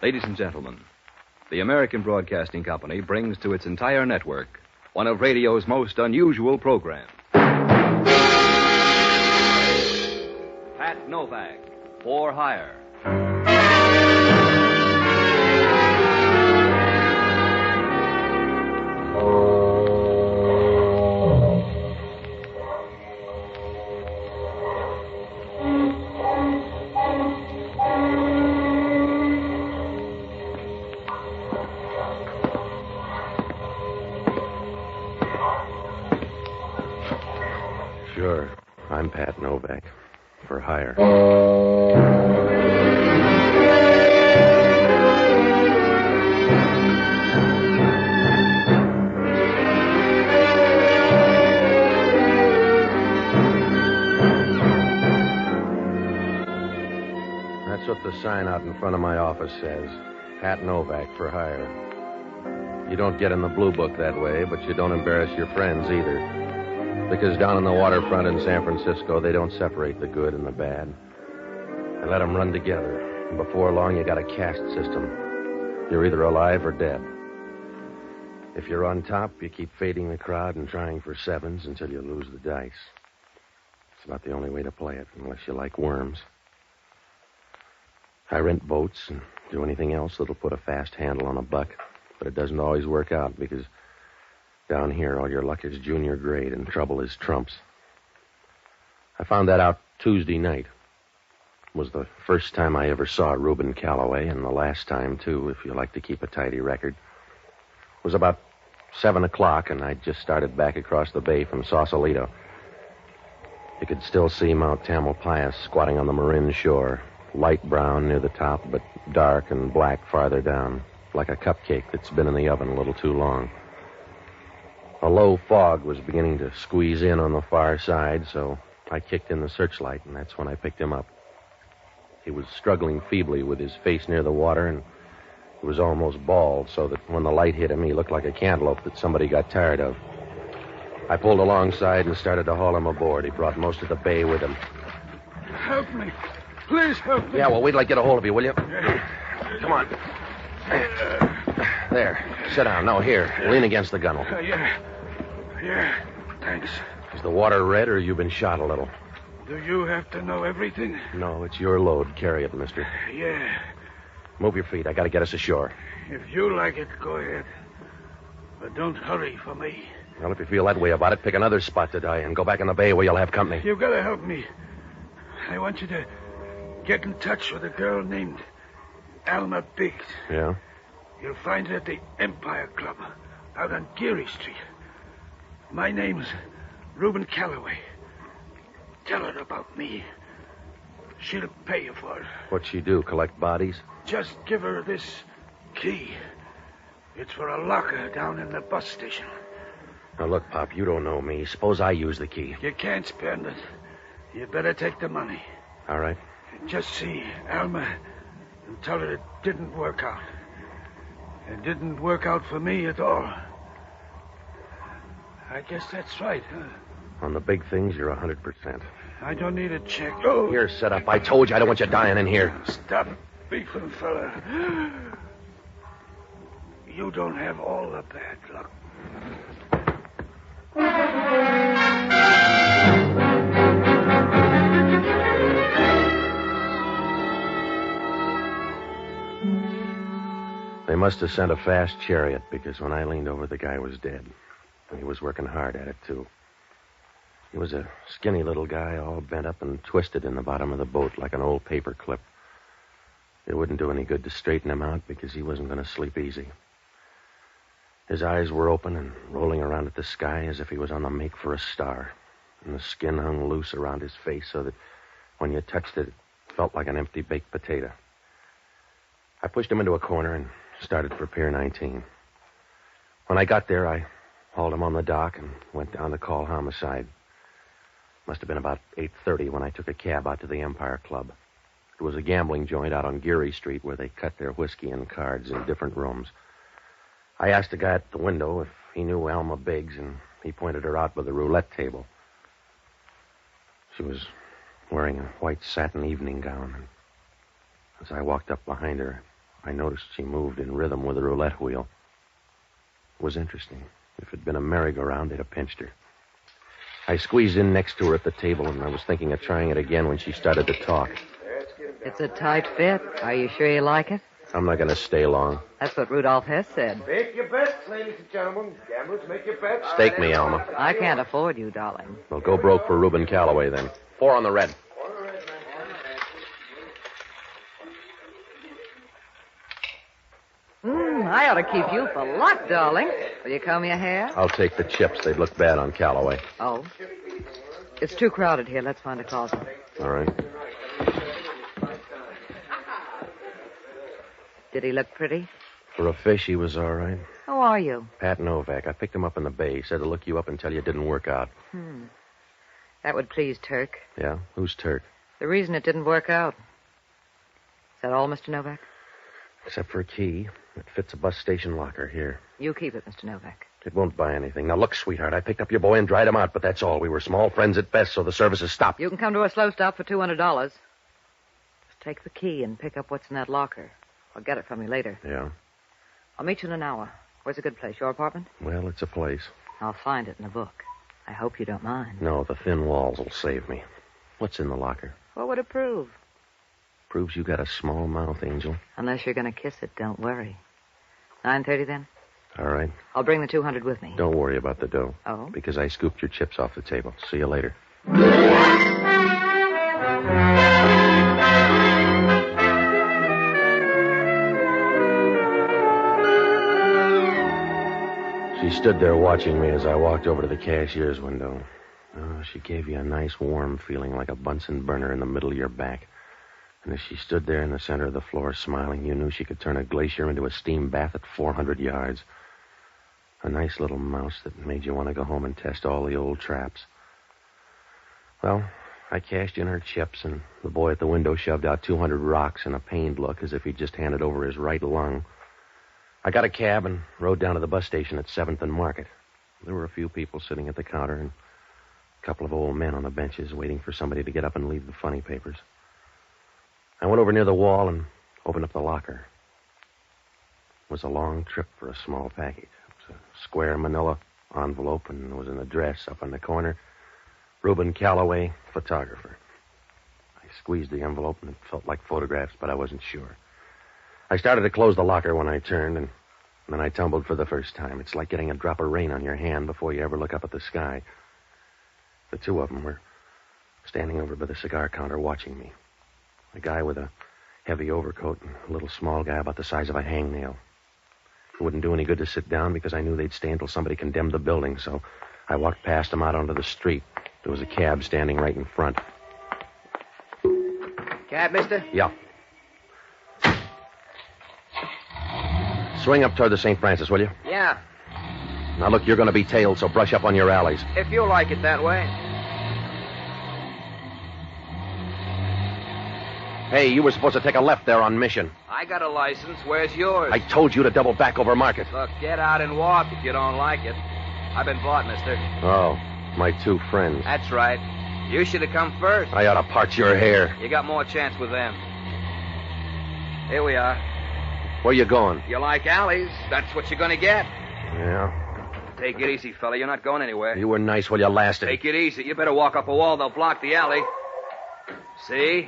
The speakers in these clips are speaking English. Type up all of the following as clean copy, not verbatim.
Ladies and gentlemen, the American Broadcasting Company brings to its entire network one of radio's most unusual programs. Pat Novak, For Hire. Sure. I'm Pat Novak. For hire. That's what the sign out in front of my office says. Pat Novak for hire. You don't get in the blue book that way, but you don't embarrass your friends either. Because down on the waterfront in San Francisco, they don't separate the good and the bad. They let them run together. And before long, you got a caste system. You're either alive or dead. If you're on top, you keep fading the crowd and trying for sevens until you lose the dice. It's about the only way to play it, unless you like worms. I rent boats and do anything else that'll put a fast handle on a buck. But it doesn't always work out because down here, all your luck is junior grade and trouble is trumps. I found that out Tuesday night. It was the first time I ever saw Reuben Callaway, and the last time, too, if you like to keep a tidy record. It was about 7 o'clock, and I'd just started back across the bay from Sausalito. You could still see Mount Tamalpais squatting on the Marin shore, light brown near the top, but dark and black farther down, like a cupcake that's been in the oven a little too long. A low fog was beginning to squeeze in on the far side, so I kicked in the searchlight, and that's when I picked him up. He was struggling feebly with his face near the water, and he was almost bald, so that when the light hit him, he looked like a cantaloupe that somebody got tired of. I pulled alongside and started to haul him aboard. He brought most of the bay with him. Help me. Please help me. Yeah, well, wait till I get a hold of you, will you? Come on. There. Sit down. No, here. Lean against the gunwale. Yeah, thanks. Is the water red or you been shot a little? Do you have to know everything? No, it's your load. Carry it, mister. Yeah. Move your feet. I got to get us ashore. If you like it, go ahead. But don't hurry for me. Well, if you feel that way about it, pick another spot to die in. Go back in the bay where you'll have company. You've got to help me. I want you to get in touch with a girl named Alma Biggs. Yeah? You'll find her at the Empire Club out on Geary Street. My name's Reuben Callaway. Tell her about me. She'll pay you for it. What'd she do, collect bodies? Just give her this key. It's for a locker down in the bus station. Now, look, Pop, you don't know me. Suppose I use the key. You can't spend it. You better take the money. All right. Just see Alma and tell her it didn't work out. It didn't work out for me at all. I guess that's right, huh? On the big things, you're 100%. I don't need a check. Oh! Here, set up. I told you I don't want you dying in here. Stop beefing, fella. You don't have all the bad luck. They must have sent a fast chariot because when I leaned over, the guy was dead. And he was working hard at it, too. He was a skinny little guy, all bent up and twisted in the bottom of the boat like an old paper clip. It wouldn't do any good to straighten him out because he wasn't going to sleep easy. His eyes were open and rolling around at the sky as if he was on the make for a star. And the skin hung loose around his face so that when you touched it, it felt like an empty baked potato. I pushed him into a corner and started for Pier 19. When I got there, I hauled him on the dock and went down to call homicide. Must have been about 8:30 when I took a cab out to the Empire Club. It was a gambling joint out on Geary Street where they cut their whiskey and cards in different rooms. I asked the guy at the window if he knew Alma Biggs, and he pointed her out by the roulette table. She was wearing a white satin evening gown. And as I walked up behind her, I noticed she moved in rhythm with the roulette wheel. It was interesting. If it'd been a merry-go-round, they'd have pinched her. I squeezed in next to her at the table, and I was thinking of trying it again when she started to talk. It's a tight fit. Are you sure you like it? I'm not going to stay long. That's what Rudolph Hess said. Make your bets, ladies and gentlemen. Gamblers, make your bets. Stake me, Alma. I can't afford you, darling. Well, go broke for Reuben Callaway, then. 4 on the red. I ought to keep you for luck, darling. Will you comb your hair? I'll take the chips. They'd look bad on Callaway. Oh. It's too crowded here. Let's find a closet. All right. Did he look pretty? For a fish, he was all right. Who are you? Pat Novak. I picked him up in the bay. He said to look you up and tell you it didn't work out. That would please Turk. Yeah? Who's Turk? The reason it didn't work out. Is that all, Mr. Novak? Except for a key. It fits a bus station locker here. You keep it, Mr. Novak. It won't buy anything. Now, look, sweetheart, I picked up your boy and dried him out, but that's all. We were small friends at best, so the service is stopped. You can come to a slow stop for $200. Just take the key and pick up what's in that locker. I'll get it from you later. Yeah? I'll meet you in an hour. Where's a good place? Your apartment? Well, it's a place. I'll find it in the book. I hope you don't mind. No, the thin walls will save me. What's in the locker? What would it prove? Proves you got a small mouth, Angel. Unless you're going to kiss it, don't worry. 9:30 then? All right. I'll bring the 200 with me. Don't worry about the dough. Oh? Because I scooped your chips off the table. See you later. She stood there watching me as I walked over to the cashier's window. Oh, she gave you a nice warm feeling like a Bunsen burner in the middle of your back. And as she stood there in the center of the floor smiling, you knew she could turn a glacier into a steam bath at 400 yards. A nice little mouse that made you want to go home and test all the old traps. Well, I cashed in her chips, and the boy at the window shoved out 200 rocks in a pained look as if he'd just handed over his right lung. I got a cab and rode down to the bus station at 7th and Market. There were a few people sitting at the counter and a couple of old men on the benches waiting for somebody to get up and leave the funny papers. I went over near the wall and opened up the locker. It was a long trip for a small package. It was a square manila envelope, and there was an address up in the corner. Reuben Callaway, photographer. I squeezed the envelope, and it felt like photographs, but I wasn't sure. I started to close the locker when I turned, and then I tumbled for the first time. It's like getting a drop of rain on your hand before you ever look up at the sky. The two of them were standing over by the cigar counter watching me. A guy with a heavy overcoat and a little small guy about the size of a hangnail. It wouldn't do any good to sit down because I knew they'd stay until somebody condemned the building, so I walked past them out onto the street. There was a cab standing right in front. Cab, mister? Yeah. Swing up toward the St. Francis, will you? Yeah, Now, look, you're going to be tailed, so brush up on your alleys. if you like it that way. Hey, you were supposed to take a left there on Mission. I got a license. Where's yours? I told you to double back over Market. Look, get out and walk if you don't like it. I've been bought, mister. Oh, my two friends. That's right. You should have come first. I ought to part your hair. You got more chance with them. Here we are. Where you going? You like alleys, that's what you're going to get. Yeah. Take it easy, fella. You're not going anywhere. You were nice while you lasted. Take it easy. You better walk up a wall. They'll block the alley. See?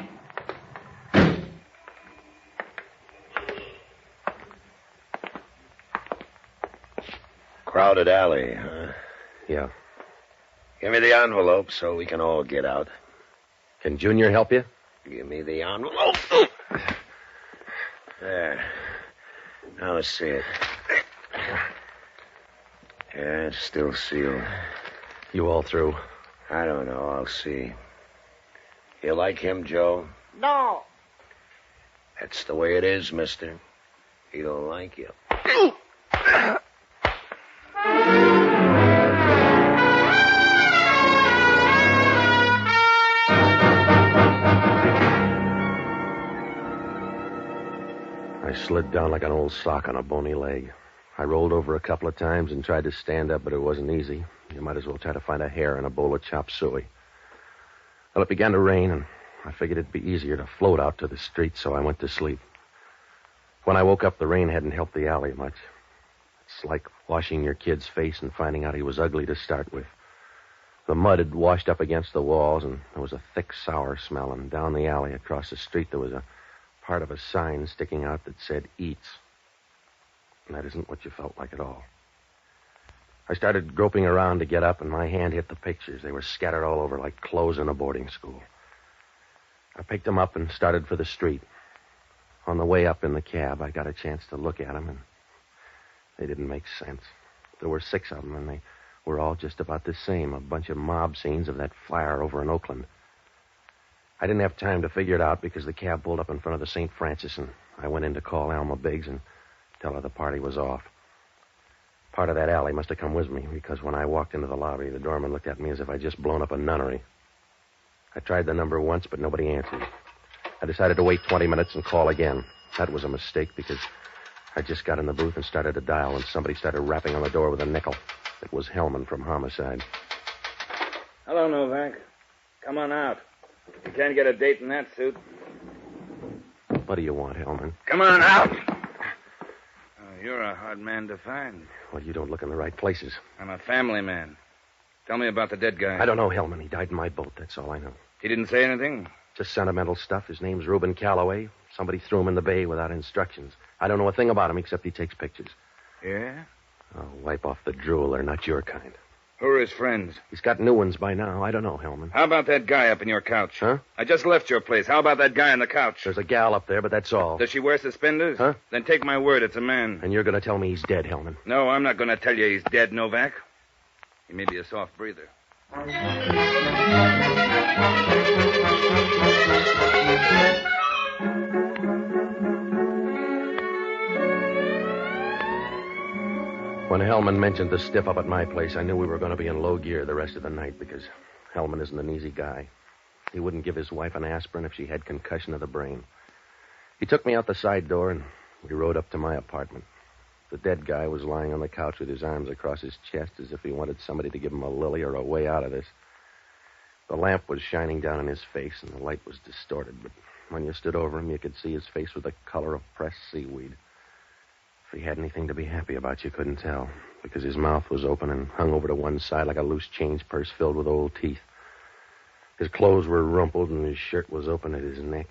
Crowded alley, huh? Yeah. Give me the envelope so we can all get out. Can Junior help you? Give me the envelope. There. Now let's see it. Yeah, it's still sealed. You all through? I don't know. I'll see. You like him, Joe? No. That's the way it is, mister. He don't like you. I slid down like an old sock on a bony leg. I rolled over a couple of times and tried to stand up, but it wasn't easy. You might as well try to find a hair in a bowl of chop suey. Well, it began to rain, and I figured it'd be easier to float out to the street, so I went to sleep. When I woke up, the rain hadn't helped the alley much. It's like washing your kid's face and finding out he was ugly to start with. The mud had washed up against the walls, and there was a thick, sour smell. And down the alley across the street, there was a part of a sign sticking out that said Eats. And that isn't what you felt like at all. I started groping around to get up, and my hand hit the pictures. They were scattered all over like clothes in a boarding school. I picked them up and started for the street. On the way up in the cab, I got a chance to look at them, and they didn't make sense. There were 6 of them, and they were all just about the same, a bunch of mob scenes of that fire over in Oakland. I didn't have time to figure it out because the cab pulled up in front of the St. Francis, and I went in to call Alma Biggs and tell her the party was off. Part of that alley must have come with me, because when I walked into the lobby, the doorman looked at me as if I'd just blown up a nunnery. I tried the number once, but nobody answered. I decided to wait 20 minutes and call again. That was a mistake, because I just got in the booth and started to dial when somebody started rapping on the door with a nickel. It was Hellman from Homicide. Hello, Novak. Come on out. You can't get a date in that suit. What do you want, Hellman? Come on out. Oh, you're a hard man to find. Well, you don't look in the right places. I'm a family man. Tell me about the dead guy. I don't know, Hellman. He died in my boat. That's all I know. He didn't say anything? Just sentimental stuff. His name's Reuben Callaway. Somebody threw him in the bay without instructions. I don't know a thing about him except he takes pictures. Yeah? Oh, wipe off the drool. They're not your kind. Who are his friends? He's got new ones by now. I don't know, Hellman. How about that guy up in your couch? Huh? I just left your place. How about that guy on the couch? There's a gal up there, but that's all. Does she wear suspenders? Huh? Then take my word, it's a man. And you're going to tell me he's dead, Hellman. No, I'm not going to tell you he's dead, Novak. He may be a soft breather. When Hellman mentioned the stiff up at my place, I knew we were going to be in low gear the rest of the night because Hellman isn't an easy guy. He wouldn't give his wife an aspirin if she had concussion of the brain. He took me out the side door, and we rode up to my apartment. The dead guy was lying on the couch with his arms across his chest as if he wanted somebody to give him a lily or a way out of this. The lamp was shining down in his face, and the light was distorted, but when you stood over him, you could see his face was the color of pressed seaweed. If he had anything to be happy about, you couldn't tell, because his mouth was open and hung over to one side like a loose change purse filled with old teeth. His clothes were rumpled, and his shirt was open at his neck.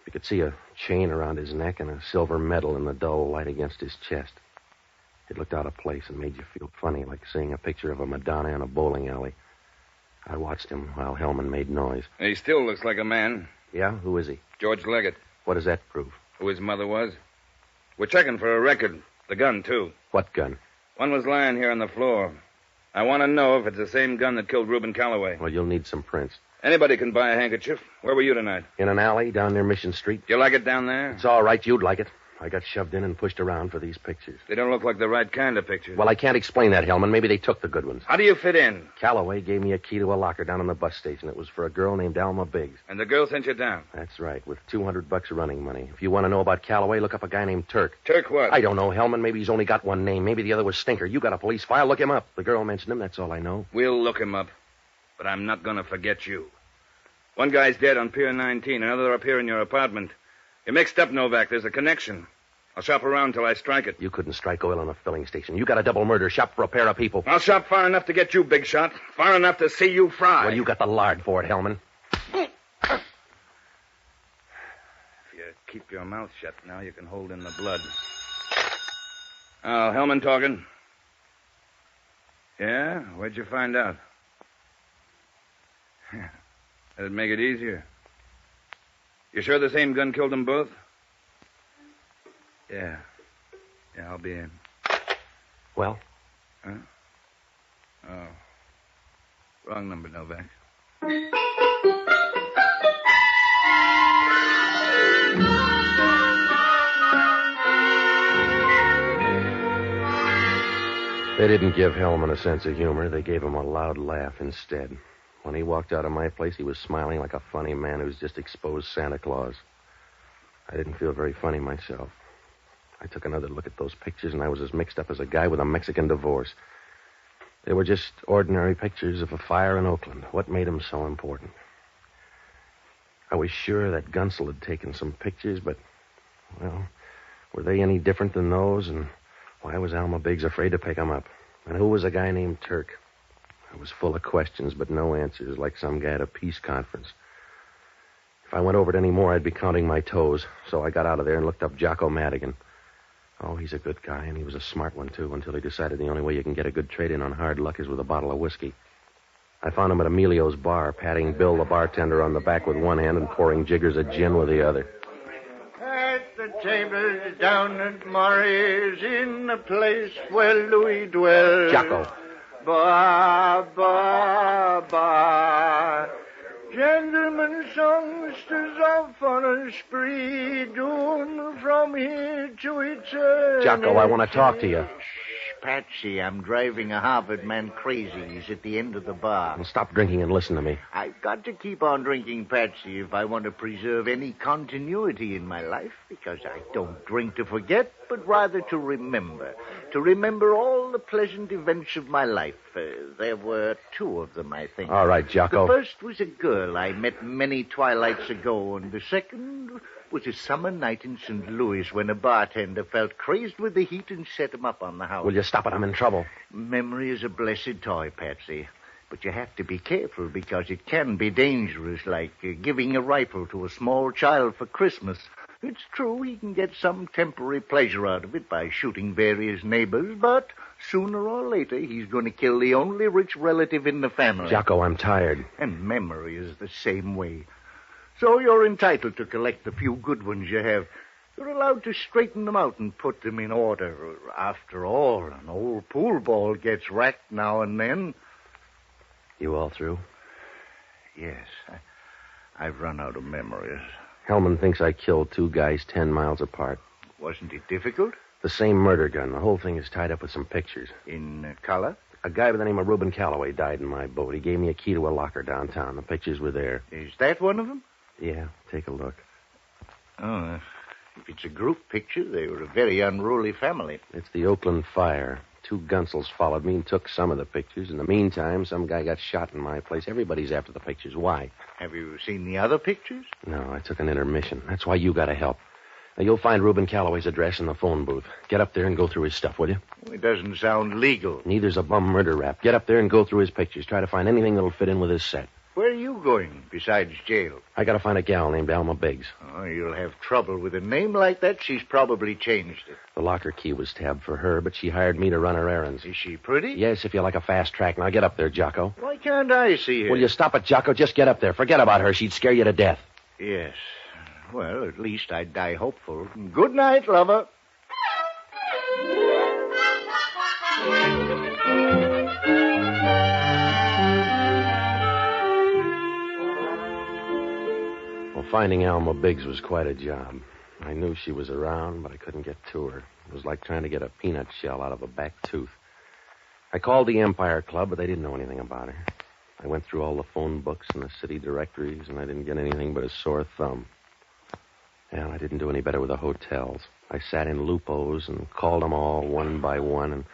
You could see a chain around his neck and a silver medal in the dull light against his chest. It looked out of place and made you feel funny, like seeing a picture of a Madonna in a bowling alley. I watched him while Hellman made noise. He still looks like a man. Yeah? Who is he? George Leggett. What does that prove? Who his mother was. We're checking for a record. The gun, too. What gun? One was lying here on the floor. I want to know if it's the same gun that killed Reuben Callaway. Well, you'll need some prints. Anybody can buy a handkerchief. Where were you tonight? In an alley down near Mission Street. You like it down there? It's all right. You'd like it. I got shoved in and pushed around for these pictures. They don't look like the right kind of pictures. Well, I can't explain that, Hellman. Maybe they took the good ones. How do you fit in? Callaway gave me a key to a locker down in the bus station. It was for a girl named Alma Biggs. And the girl sent you down? That's right, with $200 running money. If you want to know about Callaway, look up a guy named Turk. Turk what? I don't know, Hellman. Maybe he's only got one name. Maybe the other was Stinker. You got a police file. Look him up. The girl mentioned him. That's all I know. We'll look him up. But I'm not going to forget you. One guy's dead on Pier 19. Another up here in your apartment. You're mixed up, Novak. There's a connection. I'll shop around till I strike it. You couldn't strike oil on a filling station. You got a double murder. Shop for a pair of people. I'll shop far enough to get you, big shot. Far enough to see you fry. Well, you got the lard for it, Hellman. If you keep your mouth shut now, you can hold in the blood. Oh, Hellman talking. Yeah? Where'd you find out? That'd make it easier. You sure the same gun killed them both? Yeah. Yeah, I'll be in. Well? Huh? Oh. Wrong number, Novak. They didn't give Hellman a sense of humor. They gave him a loud laugh instead. When he walked out of my place, he was smiling like a funny man who's just exposed Santa Claus. I didn't feel very funny myself. I took another look at those pictures, and I was as mixed up as a guy with a Mexican divorce. They were just ordinary pictures of a fire in Oakland. What made them so important? I was sure that Gunsel had taken some pictures, but, well, Were they any different than those? And why was Alma Biggs afraid to pick them up? And who was a guy named Turk? I was full of questions, but no answers, like some guy at a peace conference. If I went over it any more, I'd be counting my toes. So I got out of there and looked up Jocko Madigan. Oh, he's a good guy, and he was a smart one, too, until he decided the only way you can get a good trade-in on hard luck is with a bottle of whiskey. I found him at Emilio's bar, patting Bill, the bartender, on the back with one hand and pouring jiggers of gin with the other. At the tables down at Murray's, in the place where Louis dwells. Jocko. Ba, ba, ba. Gentlemen songsters off on a spree, doomed from here to eternity. Jocko, I want to talk to you. Shh, Patsy, I'm driving a Harvard man crazy. He's at the end of the bar. Well, stop drinking and listen to me. I've got to keep on drinking, Patsy, if I want to preserve any continuity in my life, because I don't drink to forget, but rather to remember. To remember all the pleasant events of my life. There were two of them, I think. All right, Jocko. The first was a girl I met many twilights ago, and the second was a summer night in St. Louis when a bartender felt crazed with the heat and set him up on the house. Will you stop it? I'm in trouble. Memory is a blessed toy, Patsy. But you have to be careful because it can be dangerous, like giving a rifle to a small child for Christmas. It's true he can get some temporary pleasure out of it by shooting various neighbors, but sooner or later he's going to kill the only rich relative in the family. Jocko, I'm tired. And memory is the same way. So you're entitled to collect the few good ones you have. You're allowed to straighten them out and put them in order. After all, an old pool ball gets racked now and then. You all through? Yes. I've run out of memories. Hellman thinks I killed two guys 10 miles apart. Wasn't it difficult? The same murder gun. The whole thing is tied up with some pictures. In color? A guy by the name of Reuben Callaway died in my boat. He gave me a key to a locker downtown. The pictures were there. Is that one of them? Yeah, take a look. Oh, if it's a group picture, they were a very unruly family. It's the Oakland fire. Two gunsels followed me and took some of the pictures. In the meantime, some guy got shot in my place. Everybody's after the pictures. Why? Have you seen the other pictures? No, I took an intermission. That's why you got to help. Now, you'll find Reuben Callaway's address in the phone booth. Get up there and go through his stuff, will you? It doesn't sound legal. Neither's a bum murder rap. Get up there and go through his pictures. Try to find anything that'll fit in with his set. Where are you going besides jail? I got to find a gal named Alma Biggs. Oh, you'll have trouble with a name like that. She's probably changed it. The locker key was tabbed for her, but she hired me to run her errands. Is she pretty? Yes, if you like a fast track. Now get up there, Jocko. Why can't I see her? Will you stop it, Jocko? Just get up there. Forget about her. She'd scare you to death. Yes. Well, at least I'd die hopeful. Good night, lover. Well, finding Alma Biggs was quite a job. I knew she was around, but I couldn't get to her. It was like trying to get a peanut shell out of a back tooth. I called the Empire Club, but they didn't know anything about her. I went through all the phone books and the city directories, and I didn't get anything but a sore thumb. And I didn't do any better with the hotels. I sat in Lupo's and called them all one by one, and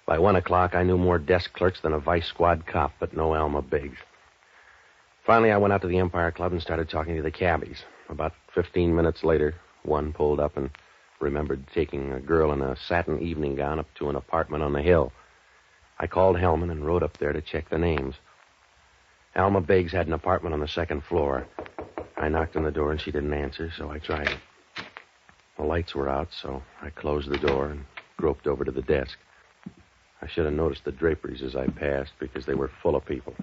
by 1 o'clock I knew more desk clerks than a vice squad cop, but no Alma Biggs. Finally, I went out to the Empire Club and started talking to the cabbies. About 15 minutes later, one pulled up and remembered taking a girl in a satin evening gown up to an apartment on the hill. I called Hellman and rode up there to check the names. Alma Biggs had an apartment on the second floor. I knocked on the door and she didn't answer, so I tried it. The lights were out, so I closed the door and groped over to the desk. I should have noticed the draperies as I passed because they were full of people.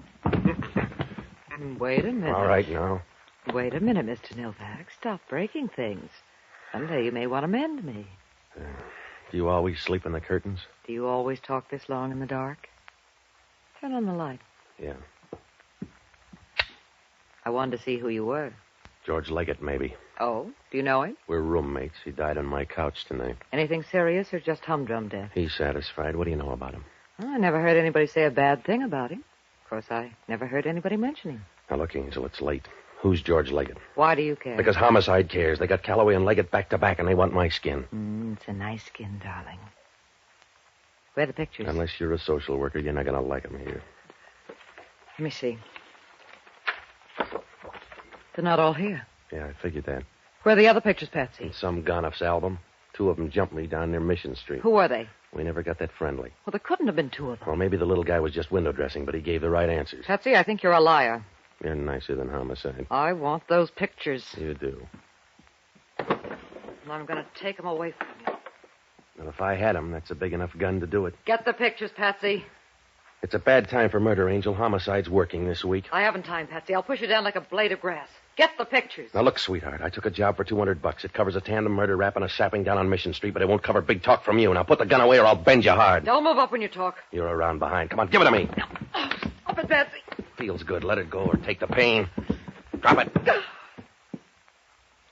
Wait a minute. All right, now. Wait a minute, Mr. Nilvac. Stop breaking things. Someday you may want to mend me. Do you always sleep in the curtains? Do you always talk this long in the dark? Turn on the light. Yeah. I wanted to see who you were. George Leggett, maybe. Oh? Do you know him? We're roommates. He died on my couch tonight. Anything serious or just humdrum death? He's satisfied. What do you know about him? I never heard anybody say a bad thing about him. Of course, I never heard anybody mention him. Now, look, Angel, it's late. Who's George Leggett? Why do you care? Because homicide cares. They got Callaway and Leggett back to back, and they want my skin. It's a nice skin, darling. Where are the pictures? Unless you're a social worker, you're not going to like them here. Let me see. They're not all here. Yeah, I figured that. Where are the other pictures, Patsy? In some Gonoff's album. 2 of them jumped me down near Mission Street. Who were they? We never got that friendly. Well, there couldn't have been 2 of them. Well, maybe the little guy was just window dressing, but he gave the right answers. Patsy, I think you're a liar. You're nicer than homicide. I want those pictures. You do. And I'm going to take them away from you. And if I had them, that's a big enough gun to do it. Get the pictures, Patsy. It's a bad time for murder, Angel. Homicide's working this week. I haven't time, Patsy. I'll push you down like a blade of grass. Get the pictures. Now, look, sweetheart, I took a job for $200. It covers a tandem murder rap and a sapping down on Mission Street, but it won't cover big talk from you. Now, put the gun away or I'll bend you hard. Don't move up when you talk. You're around behind. Come on, give it to me. Stop it, Patsy. Feels good. Let it go or take the pain. Drop it.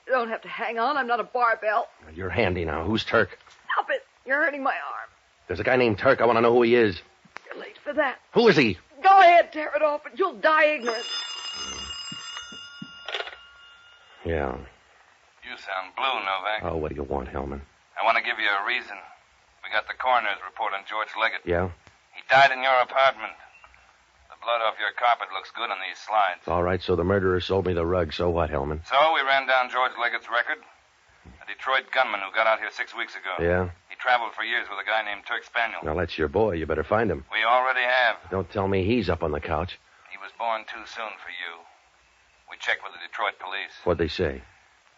You don't have to hang on. I'm not a barbell. You're handy now. Who's Turk? Stop it. You're hurting my arm. There's a guy named Turk. I want to know who he is. You're late for that. Who is he? Go ahead, tear it off, and you'll die ignorant. Yeah. You sound blue, Novak. Oh, what do you want, Hellman? I want to give you a reason. We got the coroner's report on George Leggett. Yeah? He died in your apartment. The blood off your carpet looks good on these slides. All right, so the murderer sold me the rug. So what, Hellman? So we ran down George Leggett's record. A Detroit gunman who got out here 6 weeks ago. Yeah? He traveled for years with a guy named Turk Spaniel. Now, that's your boy. You better find him. We already have. Don't tell me he's up on the couch. He was born too soon for you. We checked with the Detroit police. What'd they say?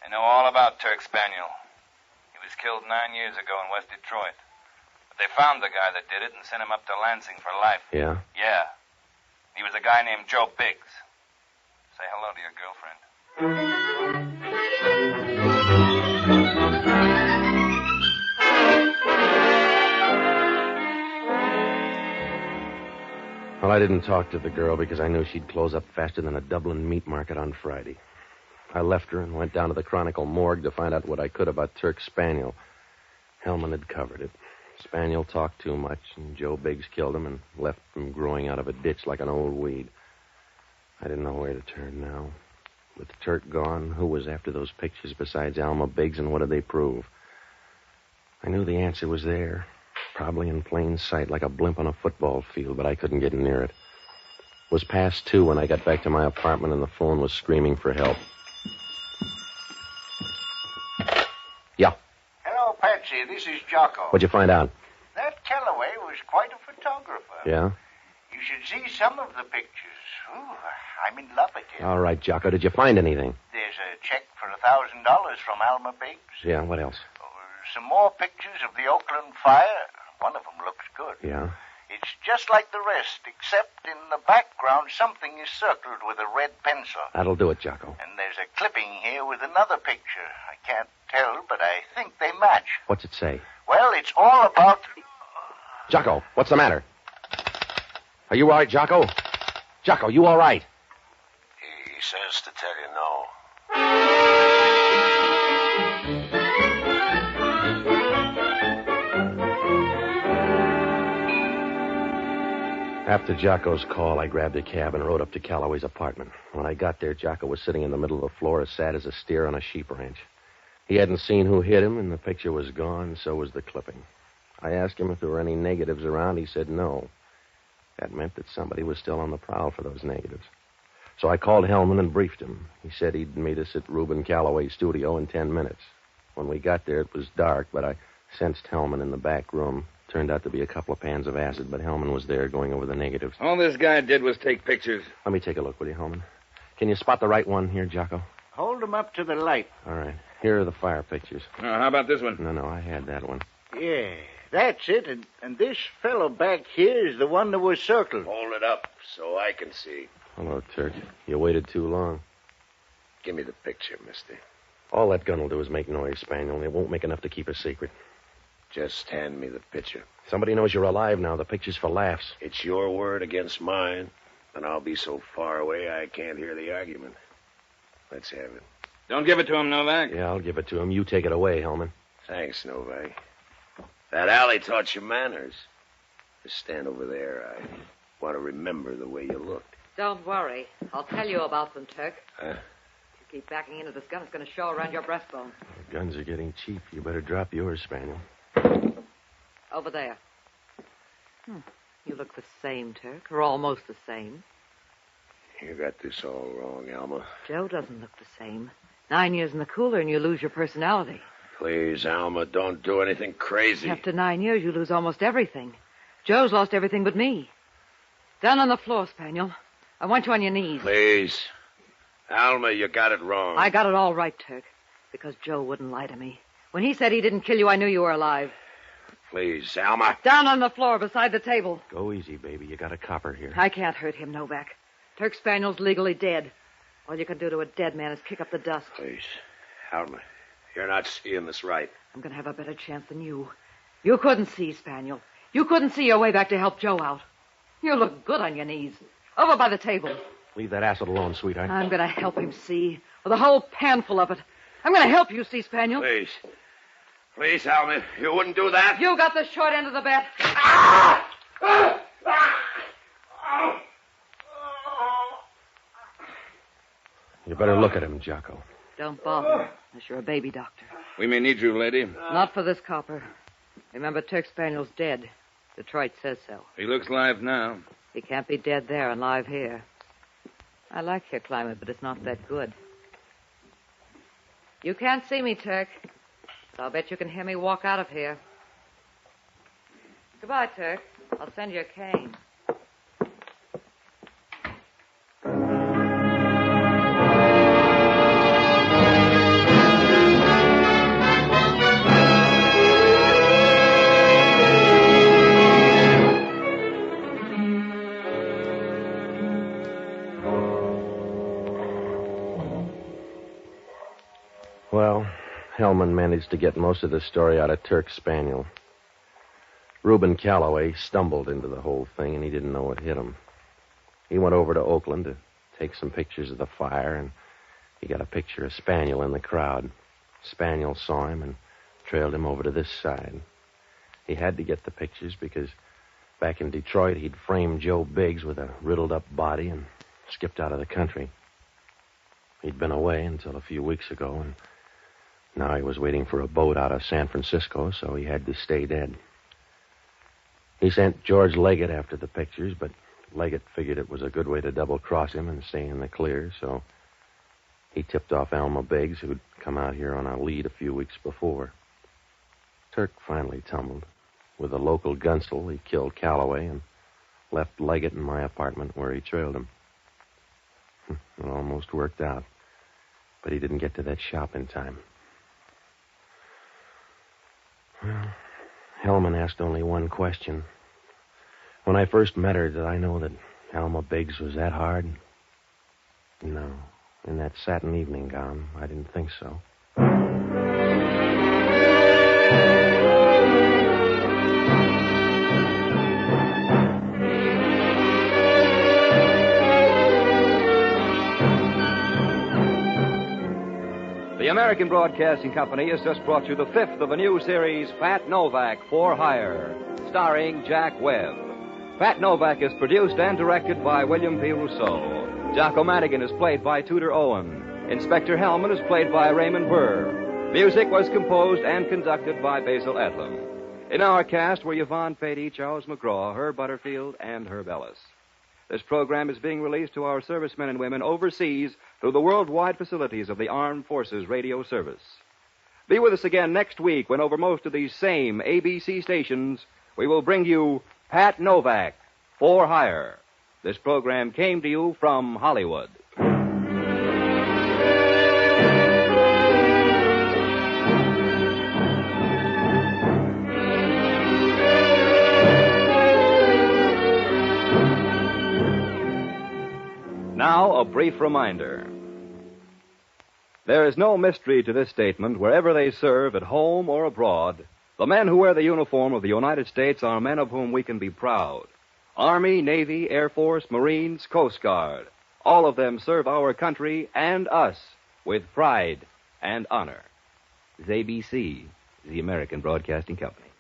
They know all about Turk Spaniel. He was killed 9 years ago in West Detroit. But they found the guy that did it and sent him up to Lansing for life. Yeah? Yeah. He was a guy named Joe Biggs. Say hello to your girlfriend. Well, I didn't talk to the girl because I knew she'd close up faster than a Dublin meat market on Friday. I left her and went down to the Chronicle morgue to find out what I could about Turk Spaniel. Hellman had covered it. Spaniel talked too much, and Joe Biggs killed him and left him growing out of a ditch like an old weed. I didn't know where to turn now. With Turk gone, who was after those pictures besides Alma Biggs, and what did they prove? I knew the answer was there, probably in plain sight, like a blimp on a football field, but I couldn't get near it. It was past 2 when I got back to my apartment, and the phone was screaming for help. Yeah. Hello, Patsy. This is Jocko. What'd you find out? That Callaway was quite a photographer. Yeah? You should see some of the pictures. Ooh, I'm in love with him. All right, Jocko. Did you find anything? There's a check for $1,000 from Alma Biggs. Yeah, what else? Some more pictures of the Oakland fire. One of them looks good. Yeah? It's just like the rest, except in the background something is circled with a red pencil. That'll do it, Jocko. And there's a clipping here with another picture. I can't tell, but I think they match. What's it say? Well, it's all about... Jocko, what's the matter? Are you all right, Jocko? Jocko, you all right? He says to tell you no. After Jocko's call, I grabbed a cab and rode up to Callaway's apartment. When I got there, Jocko was sitting in the middle of the floor as sad as a steer on a sheep ranch. He hadn't seen who hit him, and the picture was gone, so was the clipping. I asked him if there were any negatives around. He said no. That meant that somebody was still on the prowl for those negatives. So I called Hellman and briefed him. He said he'd meet us at Reuben Callaway's studio in 10 minutes. When we got there, it was dark, but I sensed Hellman in the back room. Turned out to be a couple of pans of acid, but Hellman was there going over the negatives. All this guy did was take pictures. Let me take a look, will you, Hellman? Can you spot the right one here, Jocko? Hold them up to the light. All right. Here are the fire pictures. How about this one? No, I had that one. Yeah, that's it. And this fellow back here is the one that was circled. Hold it up so I can see. Hello, Turk. You waited too long. Give me the picture, mister. All that gun will do is make noise, Spaniel, and it won't make enough to keep a secret. Just hand me the picture. Somebody knows you're alive now. The picture's for laughs. It's your word against mine, and I'll be so far away I can't hear the argument. Let's have it. Don't give it to him, Novak. Yeah, I'll give it to him. You take it away, Hellman. Thanks, Novak. That alley taught you manners. Just stand over there. I want to remember the way you looked. Don't worry. I'll tell you about them, Turk. Huh? If you keep backing into this gun, it's going to show around your breastbone. The guns are getting cheap. You better drop yours, Spaniel. Over there. You look the same, Turk, or almost the same. You got this all wrong, Alma. Joe doesn't look the same. 9 years in the cooler and you lose your personality. Please, Alma, don't do anything crazy. After 9 years, you lose almost everything. Joe's lost everything but me. Down on the floor, Spaniel. I want you on your knees. Please. Alma, you got it wrong. I got it all right, Turk. Because Joe wouldn't lie to me. When he said he didn't kill you, I knew you were alive. Please, Alma. Down on the floor beside the table. Go easy, baby. You got a copper here. I can't hurt him, Novak. Turk Spaniel's legally dead. All you can do to a dead man is kick up the dust. Please. Alma, you're not seeing this right. I'm going to have a better chance than you. You couldn't see, Spaniel. You couldn't see your way back to help Joe out. You look good on your knees. Over by the table. Leave that acid alone, sweetheart. I'm going to help him see. With a whole panful of it. I'm going to help you see, Spaniel. Please. Please, Alma, you wouldn't do that? You got the short end of the bat. You better look at him, Jocko. Don't bother, unless you're a baby doctor. We may need you, lady. Not for this copper. Remember, Turk Spaniel's dead. Detroit says so. He looks live now. He can't be dead there and live here. I like your climate, but it's not that good. You can't see me, Turk. So I'll bet you can hear me walk out of here. Goodbye, Turk. I'll send you a cane. Well, Hellman managed to get most of the story out of Turk Spaniel. Reuben Callaway stumbled into the whole thing, and he didn't know what hit him. He went over to Oakland to take some pictures of the fire, and he got a picture of Spaniel in the crowd. Spaniel saw him and trailed him over to this side. He had to get the pictures because back in Detroit, he'd framed Joe Biggs with a riddled-up body and skipped out of the country. He'd been away until a few weeks ago, and now he was waiting for a boat out of San Francisco, so he had to stay dead. He sent George Leggett after the pictures, but Leggett figured it was a good way to double-cross him and stay in the clear, so he tipped off Alma Biggs, who'd come out here on a lead a few weeks before. Turk finally tumbled. With a local gunsel, he killed Callaway and left Leggett in my apartment where he trailed him. It almost worked out, but he didn't get to that shop in time. Well, Hellman asked only one question. When I first met her, did I know that Alma Biggs was that hard? No. In that satin evening gown, I didn't think so. The American Broadcasting Company has just brought you the fifth of a new series, Pat Novak for Hire, starring Jack Webb. Pat Novak is produced and directed by William P. Rousseau. Jocko Madigan is played by Tudor Owen. Inspector Hellman is played by Raymond Burr. Music was composed and conducted by Basil Edlund. In our cast were Yvonne Patey, Charles McGraw, Herb Butterfield, and Herb Ellis. This program is being released to our servicemen and women overseas through the worldwide facilities of the Armed Forces Radio Service. Be with us again next week when over most of these same ABC stations we will bring you Pat Novak for Hire. This program came to you from Hollywood. Now, a brief reminder. There is no mystery to this statement. Wherever they serve, at home or abroad, the men who wear the uniform of the United States are men of whom we can be proud. Army, Navy, Air Force, Marines, Coast Guard. All of them serve our country and us with pride and honor. This is ABC, the American Broadcasting Company.